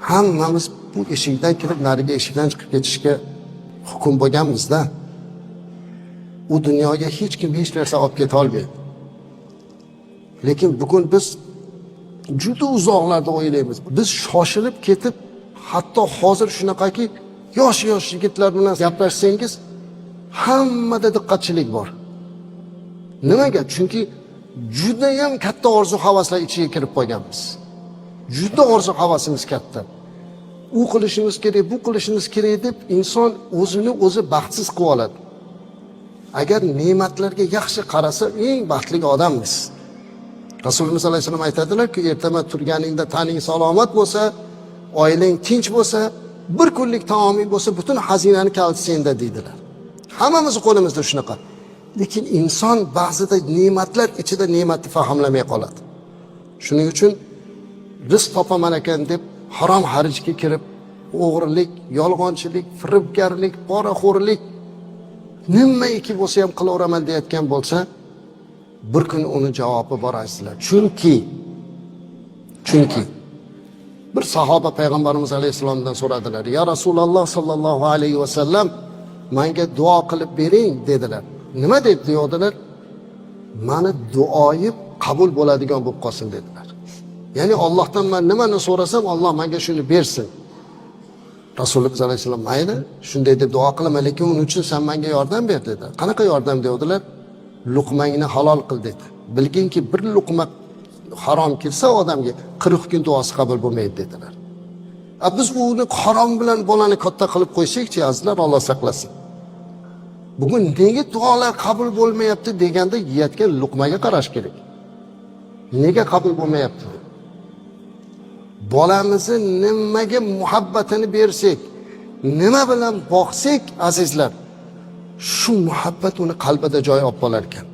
hammamiz bu eshikdan kirib narigi eshikdan chiqib ketishga hukm bo'lganmizda. U dunyoga hech kim hech narsa olib keta olmaydi. Lekin bugun biz juda uzoqlarda o'ylaymiz. Biz shoshilib ketib, hatto hozir shunaqaki yosh yigitlar bilan gaplashsangiz hammada diqqatchilik bor. Nimaga? Chunki juda ham katta orzu havaslar ichiga kirib qolganmiz. Juda orzu havasimiz katta. U qilishimiz kerak, bu qilishimiz kerak deb inson o'zini o'zi baxtsiz qilib oladi. Agar ne'matlarga yaxshi qarasa, eng baxtli odammiz. Rasululloh sollallohu alayhi vasallam aytadilar-ku, ertaman turganingda taning salomat bo'lsa, oilang tinch bo'lsa, bir kunlik taoming bo'lsa, butun xazinani kaliti senda deydilar. Hammamizni qo'limizda shunaqa. Lekin inson ba'zida ne'matlar ichida ne'matni fahmlamay qoladi. Shuning uchun rizq topaman ekan deb harom harijga kirib, o'g'rilik, yolg'onchilik, firibgarlik, poraxo'rlik nimaiki bo'lsa ham qilaveraman deyotgan bo'lsa, bir kun uni javobi bor aslida. Chunki bir sahoba payg'ambarimiz alayhisalomdan so'radilar. Ya Rasululloh sallallohu alayhi vasallam, menga duo qilib bering dedilar. Nima deb deyodilar? Mani duoyim qabul bo'ladigan bo'lib qolsin dedilar. Ya'ni Allohdan men nimani so'rasam, Alloh menga shuni bersin. Rasululloh sollallohu alayhi vasallam mayli, shunday deb duo qilaman, lekin uning uchun sen menga yordam ber dedi. Qanaqa yordam dedilar? Luqmangni halol qil dedi. Bilginki bir luqma harom kelsa odamga 40 kun duosi qabul bo'lmaydi dedilar. Biz uni harom bilan bolani katta qilib qo'ysak-chi, azizlar, Alloh saqlasin. Bugun nega duolar qabul bo'lmayapti deganda yeyotgan luqmaga qarash kerak. Nega qabul bo'lmayapti? Bolamizni nimaga muhabbatini bersak, nima bilan boqsak, azizlar, shu muhabbat uni qalbida joy olib qolar ekan.